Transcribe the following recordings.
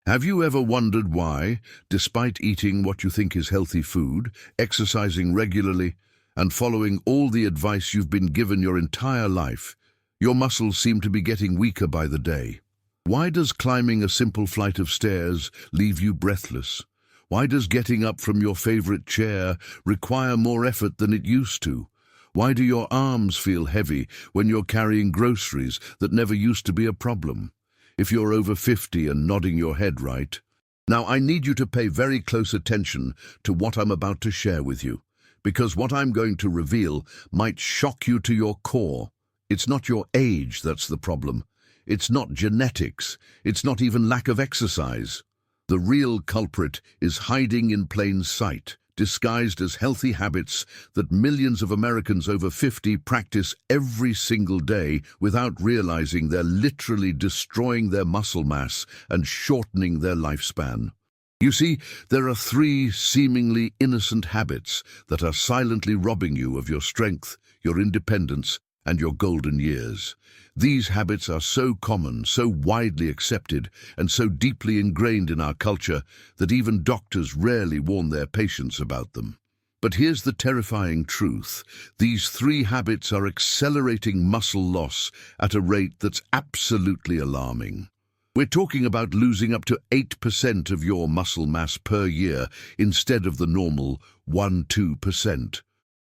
Have you ever wondered why, despite eating what you think is healthy food, exercising regularly, and following all the advice you've been given your entire life, your muscles seem to be getting weaker by the day? Why does climbing a simple flight of stairs leave you breathless? Why does getting up from your favorite chair require more effort than it used to? Why do your arms feel heavy when you're carrying groceries that never used to be a problem? If you're over 50 and nodding your head right. Now I need you to pay very close attention to what I'm about to share with you, because what I'm going to reveal might shock you to your core. It's not your age that's the problem. It's not genetics. It's not even lack of exercise. The real culprit is hiding in plain sight, disguised as healthy habits that millions of Americans over 50 practice every single day without realizing they're literally destroying their muscle mass and shortening their lifespan. You see, there are three seemingly innocent habits that are silently robbing you of your strength, your independence, and your golden years. These habits are so common, so widely accepted, and so deeply ingrained in our culture that even doctors rarely warn their patients about them. But here's the terrifying truth. These three habits are accelerating muscle loss at a rate that's absolutely alarming. We're talking about losing up to 8% of your muscle mass per year instead of the normal 1–2%.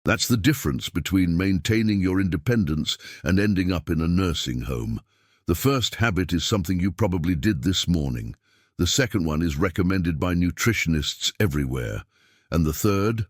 That's the difference between maintaining your independence and ending up in a nursing home. The first habit is something you probably did this morning. The second one is recommended by nutritionists everywhere. And the third?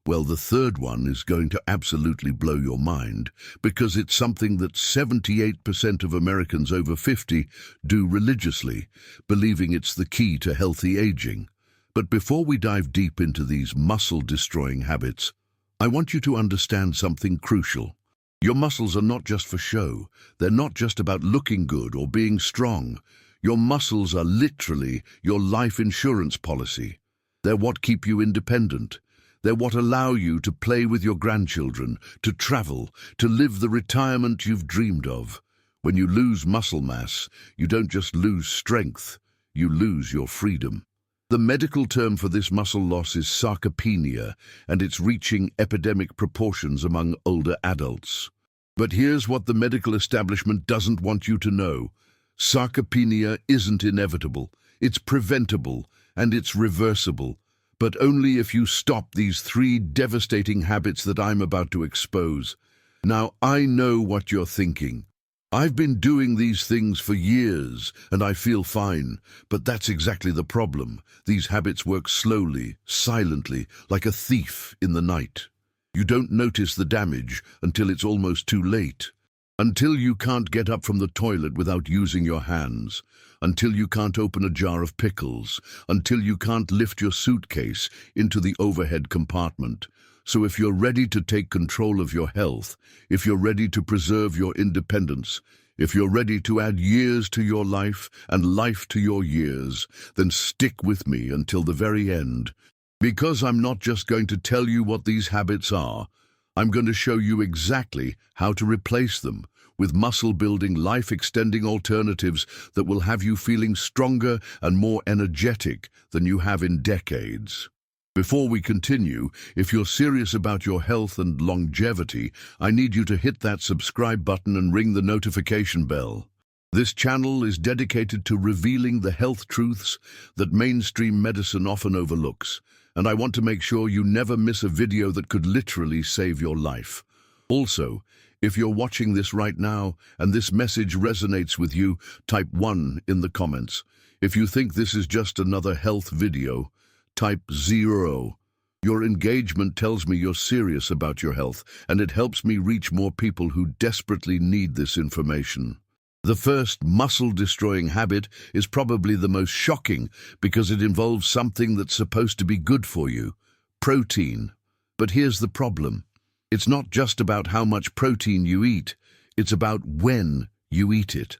Well, the third one is going to absolutely blow your mind, because it's something that 78% of Americans over 50 do religiously, believing it's the key to healthy aging. But before we dive deep into these muscle-destroying habits, I want you to understand something crucial. Your muscles are not just for show. They're not just about looking good or being strong. Your muscles are literally your life insurance policy. They're what keep you independent. They're what allow you to play with your grandchildren, to travel, to live the retirement you've dreamed of. When you lose muscle mass, you don't just lose strength, you lose your freedom. The medical term for this muscle loss is sarcopenia, and it's reaching epidemic proportions among older adults. But here's what the medical establishment doesn't want you to know. Sarcopenia isn't inevitable, it's preventable, and it's reversible. But only if you stop these three devastating habits that I'm about to expose. Now, I know what you're thinking. I've been doing these things for years, and I feel fine. But that's exactly the problem. These habits work slowly, silently, like a thief in the night. You don't notice the damage until it's almost too late. Until you can't get up from the toilet without using your hands. Until you can't open a jar of pickles. Until you can't lift your suitcase into the overhead compartment. So if you're ready to take control of your health, if you're ready to preserve your independence, if you're ready to add years to your life and life to your years, then stick with me until the very end. Because I'm not just going to tell you what these habits are, I'm going to show you exactly how to replace them with muscle-building, life-extending alternatives that will have you feeling stronger and more energetic than you have in decades. Before we continue, if you're serious about your health and longevity, I need you to hit that subscribe button and ring the notification bell. This channel is dedicated to revealing the health truths that mainstream medicine often overlooks, and I want to make sure you never miss a video that could literally save your life. Also, if you're watching this right now and this message resonates with you, type 1 in the comments. If you think this is just another health video, type 0. Your engagement tells me you're serious about your health, and it helps me reach more people who desperately need this information. The first muscle-destroying habit is probably the most shocking because it involves something that's supposed to be good for you: protein. But here's the problem. It's not just about how much protein you eat, it's about when you eat it.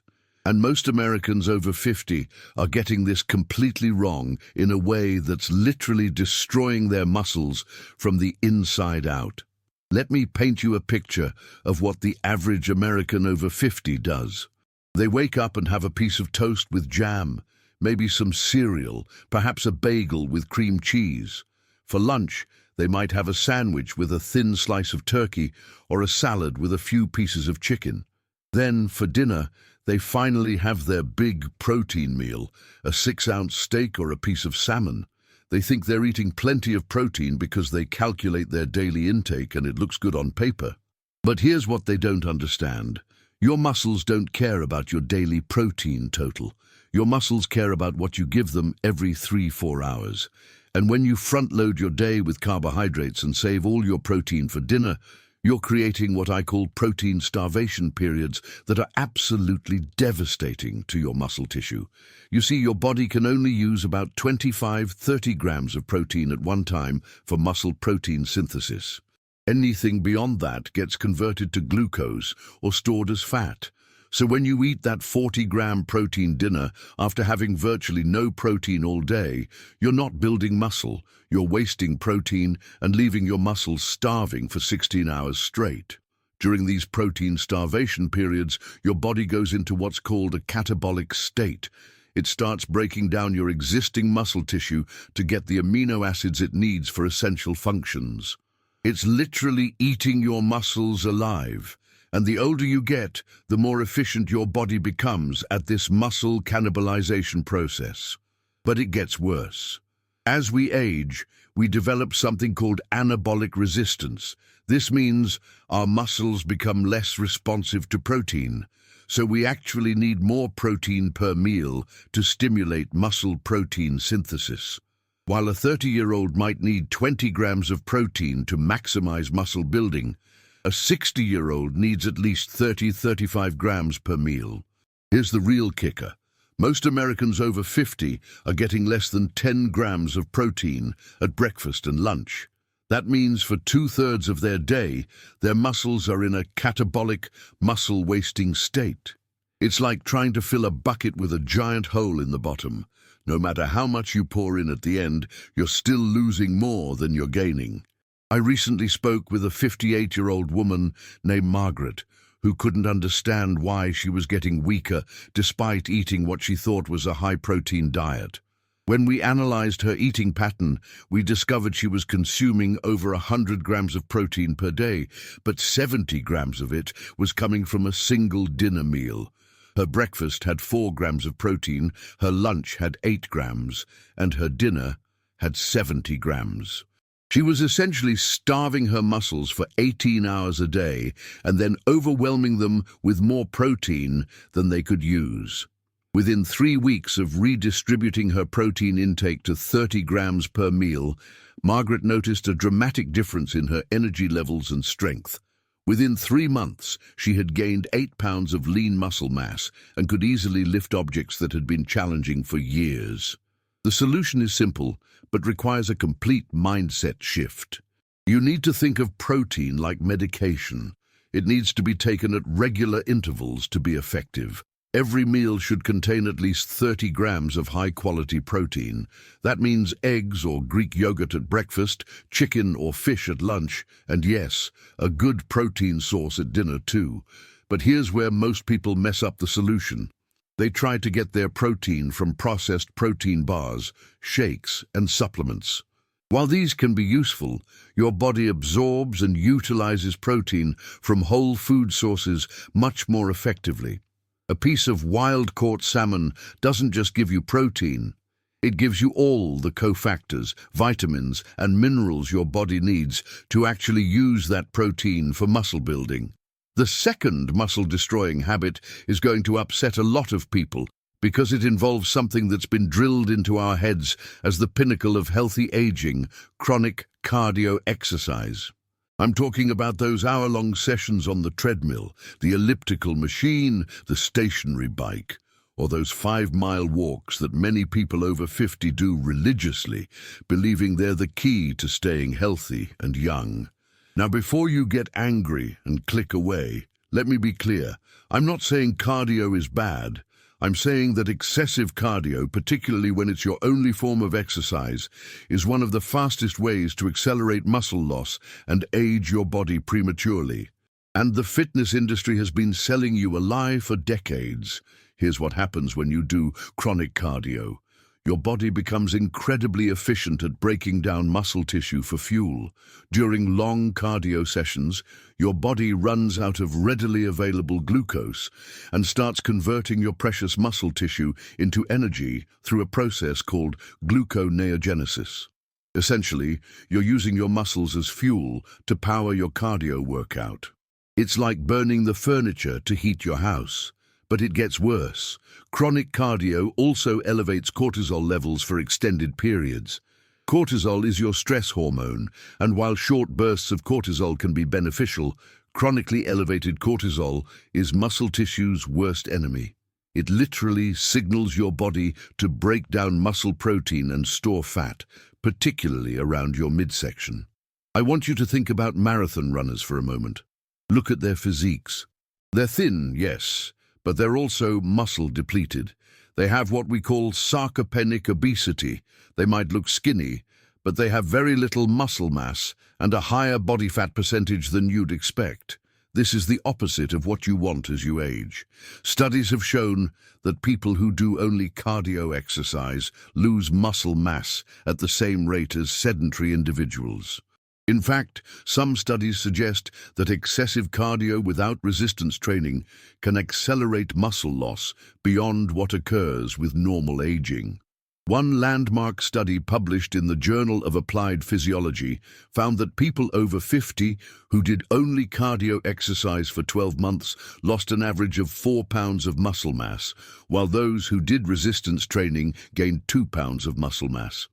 And most Americans over 50 are getting this completely wrong in a way that's literally destroying their muscles from the inside out. Let me paint you a picture of what the average American over 50 does. They wake up and have a piece of toast with jam, maybe some cereal, perhaps a bagel with cream cheese. For lunch, they might have a sandwich with a thin slice of turkey or a salad with a few pieces of chicken. Then, for dinner, they finally have their big protein meal, a 6-ounce steak or a piece of salmon. They think they're eating plenty of protein because they calculate their daily intake and it looks good on paper. But here's what they don't understand. Your muscles don't care about your daily protein total. Your muscles care about what you give them every 3-4 hours. And when you front-load your day with carbohydrates and save all your protein for dinner, you're creating what I call protein starvation periods that are absolutely devastating to your muscle tissue. You see, your body can only use about 25-30 grams of protein at one time for muscle protein synthesis. Anything beyond that gets converted to glucose or stored as fat. So when you eat that 40-gram protein dinner after having virtually no protein all day, you're not building muscle, you're wasting protein and leaving your muscles starving for 16 hours straight. During these protein starvation periods, your body goes into what's called a catabolic state. It starts breaking down your existing muscle tissue to get the amino acids it needs for essential functions. It's literally eating your muscles alive. And the older you get, the more efficient your body becomes at this muscle cannibalization process. But it gets worse. As we age, we develop something called anabolic resistance. This means our muscles become less responsive to protein. So we actually need more protein per meal to stimulate muscle protein synthesis. While a 30-year-old might need 20 grams of protein to maximize muscle building, a 60-year-old needs at least 30-35 grams per meal. Here's the real kicker. Most Americans over 50 are getting less than 10 grams of protein at breakfast and lunch. That means for 2/3 of their day, their muscles are in a catabolic, muscle-wasting state. It's like trying to fill a bucket with a giant hole in the bottom. No matter how much you pour in at the end, you're still losing more than you're gaining. I recently spoke with a 58-year-old woman named Margaret, who couldn't understand why she was getting weaker despite eating what she thought was a high-protein diet. When we analyzed her eating pattern, we discovered she was consuming over 100 grams of protein per day, but 70 grams of it was coming from a single dinner meal. Her breakfast had 4 grams of protein, her lunch had 8 grams, and her dinner had 70 grams. She was essentially starving her muscles for 18 hours a day and then overwhelming them with more protein than they could use. Within 3 weeks of redistributing her protein intake to 30 grams per meal, Margaret noticed a dramatic difference in her energy levels and strength. Within 3 months, she had gained 8 pounds of lean muscle mass and could easily lift objects that had been challenging for years. The solution is simple, but requires a complete mindset shift. You need to think of protein like medication. It needs to be taken at regular intervals to be effective. Every meal should contain at least 30 grams of high-quality protein. That means eggs or Greek yogurt at breakfast, chicken or fish at lunch, and yes, a good protein source at dinner too. But here's where most people mess up the solution. They try to get their protein from processed protein bars, shakes, and supplements. While these can be useful, your body absorbs and utilizes protein from whole food sources much more effectively. A piece of wild-caught salmon doesn't just give you protein. It gives you all the cofactors, vitamins, and minerals your body needs to actually use that protein for muscle building. The second muscle-destroying habit is going to upset a lot of people because it involves something that's been drilled into our heads as the pinnacle of healthy aging, chronic cardio exercise. I'm talking about those hour-long sessions on the treadmill, the elliptical machine, the stationary bike, or those 5-mile walks that many people over 50 do religiously, believing they're the key to staying healthy and young. Now, before you get angry and click away, let me be clear. I'm not saying cardio is bad. I'm saying that excessive cardio, particularly when it's your only form of exercise, is one of the fastest ways to accelerate muscle loss and age your body prematurely. And the fitness industry has been selling you a lie for decades. Here's what happens when you do chronic cardio. Your body becomes incredibly efficient at breaking down muscle tissue for fuel. During long cardio sessions, your body runs out of readily available glucose and starts converting your precious muscle tissue into energy through a process called gluconeogenesis. Essentially, you're using your muscles as fuel to power your cardio workout. It's like burning the furniture to heat your house. But it gets worse. Chronic cardio also elevates cortisol levels for extended periods. Cortisol is your stress hormone, and while short bursts of cortisol can be beneficial, chronically elevated cortisol is muscle tissue's worst enemy. It literally signals your body to break down muscle protein and store fat, particularly around your midsection. I want you to think about marathon runners for a moment. Look at their physiques. They're thin, yes, but they're also muscle depleted. They have what we call sarcopenic obesity. They might look skinny, but they have very little muscle mass and a higher body fat percentage than you'd expect. This is the opposite of what you want as you age. Studies have shown that people who do only cardio exercise lose muscle mass at the same rate as sedentary individuals. In fact, some studies suggest that excessive cardio without resistance training can accelerate muscle loss beyond what occurs with normal aging. One landmark study published in the Journal of Applied Physiology found that people over 50 who did only cardio exercise for 12 months lost an average of 4 pounds of muscle mass, while those who did resistance training gained 2 pounds of muscle mass.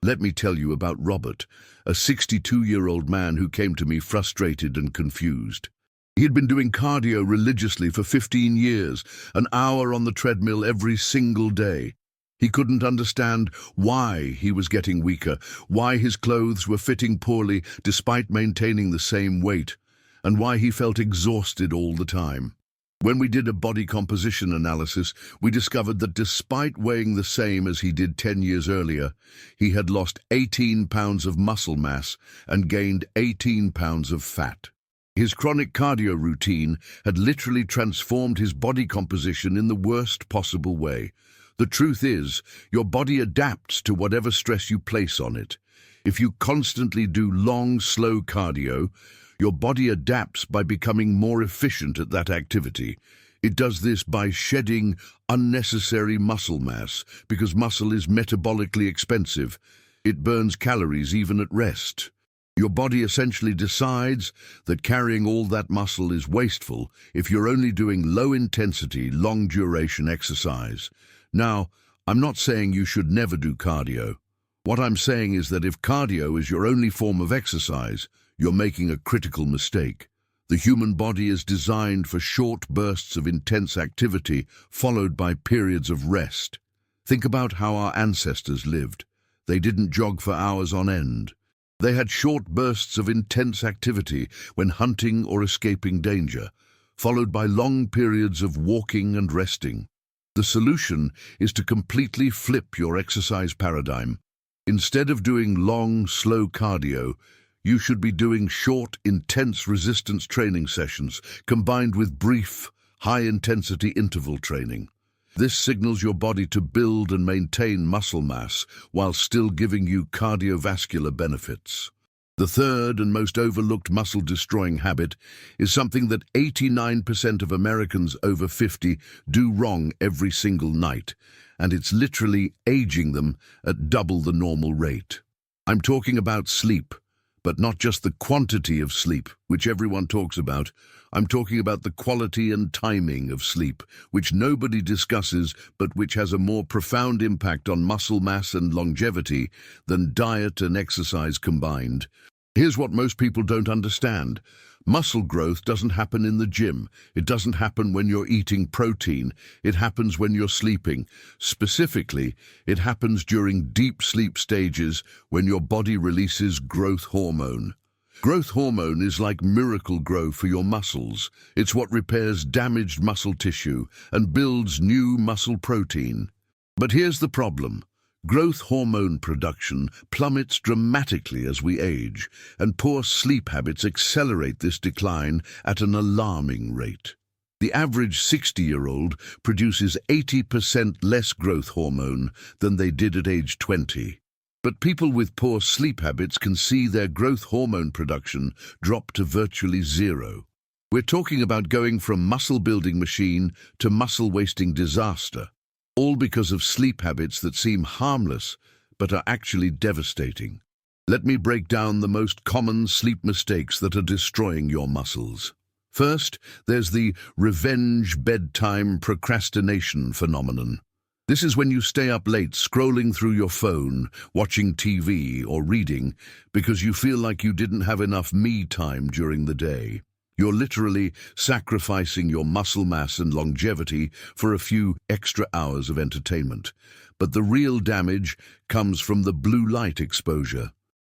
Let me tell you about Robert, a 62-year-old man who came to me frustrated and confused. He had been doing cardio religiously for 15 years, an hour on the treadmill every single day. He couldn't understand why he was getting weaker, why his clothes were fitting poorly despite maintaining the same weight, and why he felt exhausted all the time. When we did a body composition analysis, we discovered that despite weighing the same as he did 10 years earlier, he had lost 18 pounds of muscle mass and gained 18 pounds of fat. His chronic cardio routine had literally transformed his body composition in the worst possible way. The truth is, your body adapts to whatever stress you place on it. If you constantly do long, slow cardio, your body adapts by becoming more efficient at that activity. It does this by shedding unnecessary muscle mass, because muscle is metabolically expensive. It burns calories even at rest. Your body essentially decides that carrying all that muscle is wasteful if you're only doing low-intensity, long-duration exercise. Now, I'm not saying you should never do cardio. What I'm saying is that if cardio is your only form of exercise, you're making a critical mistake. The human body is designed for short bursts of intense activity followed by periods of rest. Think about how our ancestors lived. They didn't jog for hours on end. They had short bursts of intense activity when hunting or escaping danger, followed by long periods of walking and resting. The solution is to completely flip your exercise paradigm. Instead of doing long, slow cardio, you should be doing short, intense resistance training sessions combined with brief, high-intensity interval training. This signals your body to build and maintain muscle mass while still giving you cardiovascular benefits. The third and most overlooked muscle-destroying habit is something that 89% of Americans over 50 do wrong every single night, and it's literally aging them at double the normal rate. I'm talking about sleep. But not just the quantity of sleep, which everyone talks about. I'm talking about the quality and timing of sleep, which nobody discusses, but which has a more profound impact on muscle mass and longevity than diet and exercise combined. Here's what most people don't understand. Muscle growth doesn't happen in the gym. It doesn't happen when you're eating protein. It happens when you're sleeping. Specifically, it happens during deep sleep stages when your body releases growth hormone. Growth hormone is like miracle grow for your muscles. It's what repairs damaged muscle tissue and builds new muscle protein. But here's the problem. Growth hormone production plummets dramatically as we age, and poor sleep habits accelerate this decline at an alarming rate. The average 60-year-old produces 80% less growth hormone than they did at age 20. But people with poor sleep habits can see their growth hormone production drop to virtually zero. We're talking about going from muscle-building machine to muscle-wasting disaster, all because of sleep habits that seem harmless but are actually devastating. Let me break down the most common sleep mistakes that are destroying your muscles. First, there's the revenge bedtime procrastination phenomenon. This is when you stay up late scrolling through your phone, watching TV or reading because you feel like you didn't have enough me time during the day. You're literally sacrificing your muscle mass and longevity for a few extra hours of entertainment. But the real damage comes from the blue light exposure.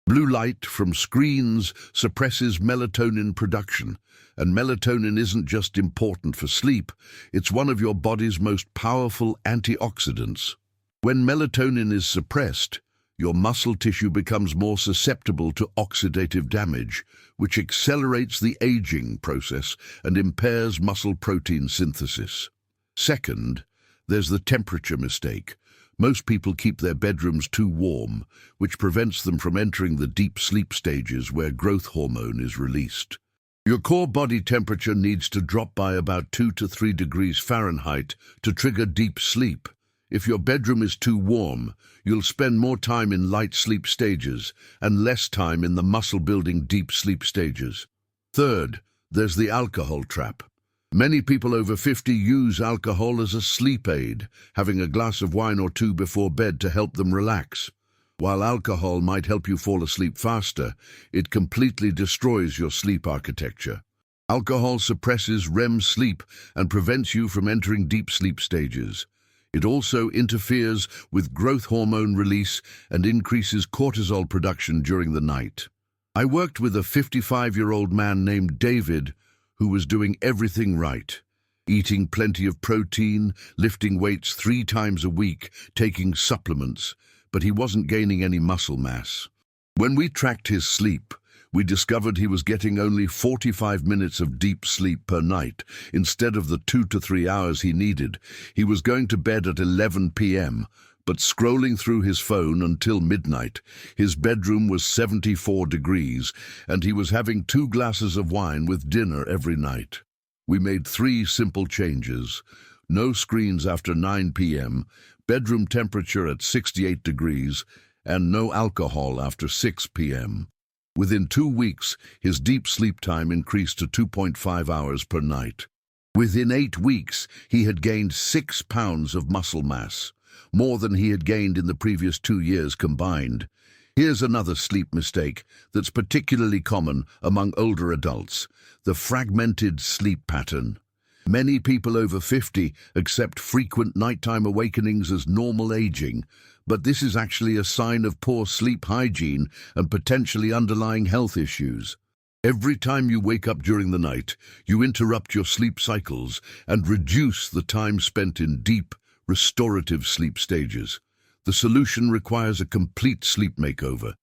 Blue light from screens suppresses melatonin production, and melatonin isn't just important for sleep, it's one of your body's most powerful antioxidants. When melatonin is suppressed, your muscle tissue becomes more susceptible to oxidative damage, which accelerates the aging process and impairs muscle protein synthesis. Second, there's the temperature mistake. Most people keep their bedrooms too warm, which prevents them from entering the deep sleep stages where growth hormone is released. Your core body temperature needs to drop by about 2 to 3 degrees Fahrenheit to trigger deep sleep. If your bedroom is too warm, you'll spend more time in light sleep stages and less time in the muscle-building deep sleep stages. Third, there's the alcohol trap. Many people over 50 use alcohol as a sleep aid, having a glass of wine or two before bed to help them relax. While alcohol might help you fall asleep faster, it completely destroys your sleep architecture. Alcohol suppresses REM sleep and prevents you from entering deep sleep stages. It also interferes with growth hormone release and increases cortisol production during the night. I worked with a 55-year-old man named David who was doing everything right, eating plenty of protein, lifting weights 3 times a week, taking supplements, but he wasn't gaining any muscle mass. When we tracked his sleep, we discovered he was getting only 45 minutes of deep sleep per night instead of the 2 to 3 hours he needed. He was going to bed at 11 p.m., but scrolling through his phone until midnight. His bedroom was 74 degrees, and he was having 2 glasses of wine with dinner every night. We made 3 simple changes. No screens after 9 p.m., bedroom temperature at 68 degrees, and no alcohol after 6 p.m. Within 2 weeks, his deep sleep time increased to 2.5 hours per night. Within 8 weeks, he had gained 6 pounds of muscle mass, more than he had gained in the previous 2 years combined. Here's another sleep mistake that's particularly common among older adults: the fragmented sleep pattern. Many people over 50 accept frequent nighttime awakenings as normal aging, but this is actually a sign of poor sleep hygiene and potentially underlying health issues. Every time you wake up during the night, you interrupt your sleep cycles and reduce the time spent in deep, restorative sleep stages. The solution requires a complete sleep makeover.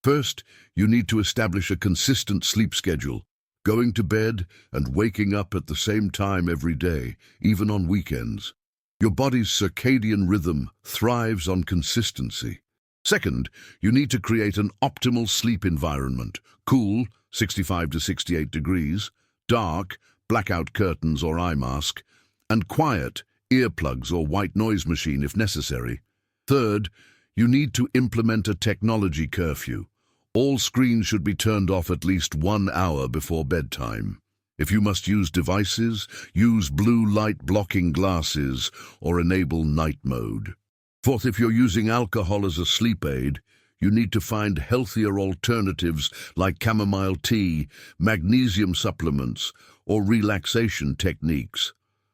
First, you need to establish a consistent sleep schedule, going to bed and waking up at the same time every day, even on weekends. Your body's circadian rhythm thrives on consistency. Second, you need to create an optimal sleep environment: cool, 65 to 68 degrees, dark, blackout curtains or eye mask, and quiet, earplugs or white noise machine if necessary. Third, you need to implement a technology curfew. All screens should be turned off at least 1 hour before bedtime. If you must use devices, use blue light blocking glasses or enable night mode. Fourth, if you're using alcohol as a sleep aid, you need to find healthier alternatives like chamomile tea, magnesium supplements, or relaxation techniques.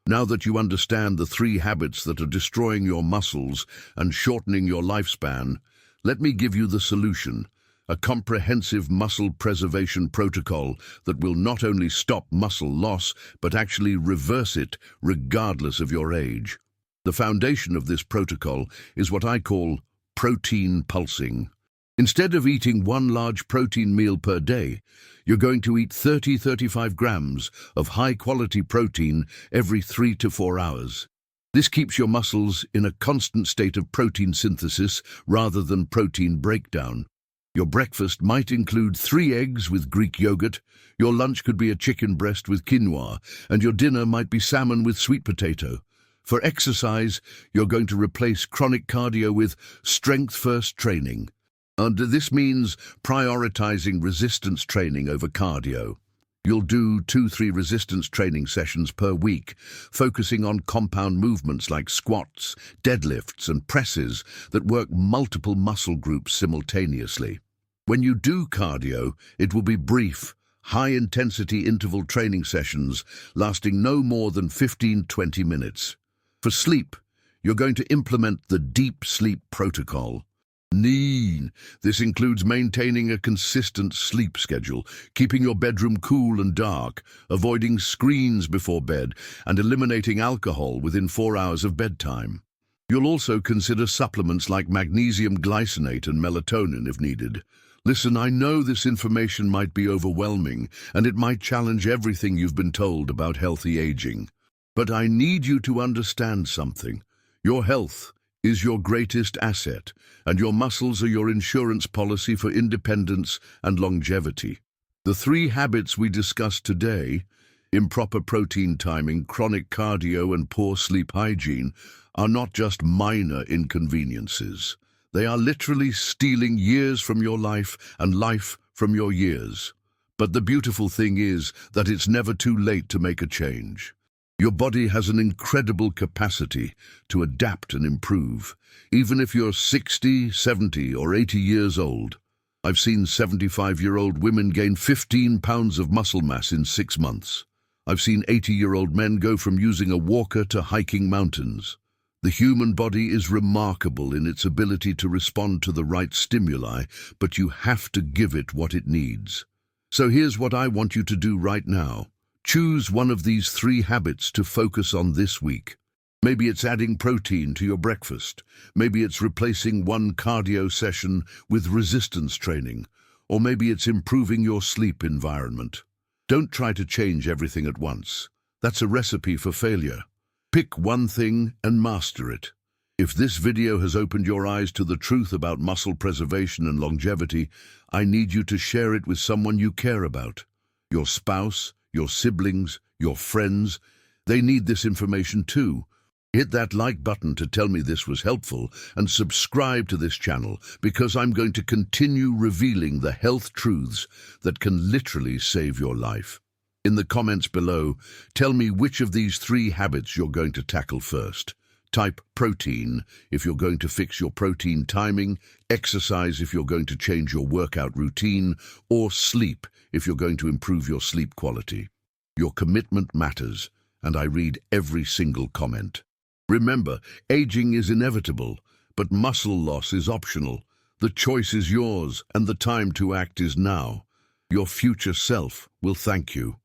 Now that you understand the 3 habits that are destroying your muscles and shortening your lifespan, let me give you the solution: a comprehensive muscle preservation protocol that will not only stop muscle loss, but actually reverse it regardless of your age. The foundation of this protocol is what I call protein pulsing. Instead of eating one large protein meal per day, you're going to eat 30-35 grams of high-quality protein every 3 to 4 hours. This keeps your muscles in a constant state of protein synthesis rather than protein breakdown. Your breakfast might include 3 eggs with Greek yogurt, your lunch could be a chicken breast with quinoa, and your dinner might be salmon with sweet potato. For exercise, you're going to replace chronic cardio with strength-first training. And this means prioritizing resistance training over cardio. You'll do 2-3 resistance training sessions per week, focusing on compound movements like squats, deadlifts, and presses that work multiple muscle groups simultaneously. When you do cardio, it will be brief, high-intensity interval training sessions lasting no more than 15-20 minutes. For sleep, you're going to implement the deep sleep protocol. This includes maintaining a consistent sleep schedule, keeping your bedroom cool and dark, avoiding screens before bed, and eliminating alcohol within 4 hours of bedtime. You'll also consider supplements like magnesium glycinate and melatonin if needed. Listen, I know this information might be overwhelming, and it might challenge everything you've been told about healthy aging. But I need you to understand something. Your health is your greatest asset, and your muscles are your insurance policy for independence and longevity. The 3 habits we discussed today, improper protein timing, chronic cardio, and poor sleep hygiene, are not just minor inconveniences. They are literally stealing years from your life and life from your years. But the beautiful thing is that it's never too late to make a change. Your body has an incredible capacity to adapt and improve, even if you're 60, 70, or 80 years old. I've seen 75-year-old women gain 15 pounds of muscle mass in 6 months. I've seen 80-year-old men go from using a walker to hiking mountains. The human body is remarkable in its ability to respond to the right stimuli, but you have to give it what it needs. So here's what I want you to do right now. Choose one of these 3 habits to focus on this week. Maybe it's adding protein to your breakfast. Maybe it's replacing one cardio session with resistance training. Or maybe it's improving your sleep environment. Don't try to change everything at once. That's a recipe for failure. Pick one thing and master it. If this video has opened your eyes to the truth about muscle preservation and longevity, I need you to share it with someone you care about. Your spouse, your siblings, your friends, they need this information too. Hit that like button to tell me this was helpful, and subscribe to this channel because I'm going to continue revealing the health truths that can literally save your life. In the comments below, tell me which of these 3 habits you're going to tackle first. Type protein if you're going to fix your protein timing, exercise if you're going to change your workout routine, or sleep if you're going to improve your sleep quality. Your commitment matters, and I read every single comment. Remember, aging is inevitable, but muscle loss is optional. The choice is yours, and the time to act is now. Your future self will thank you.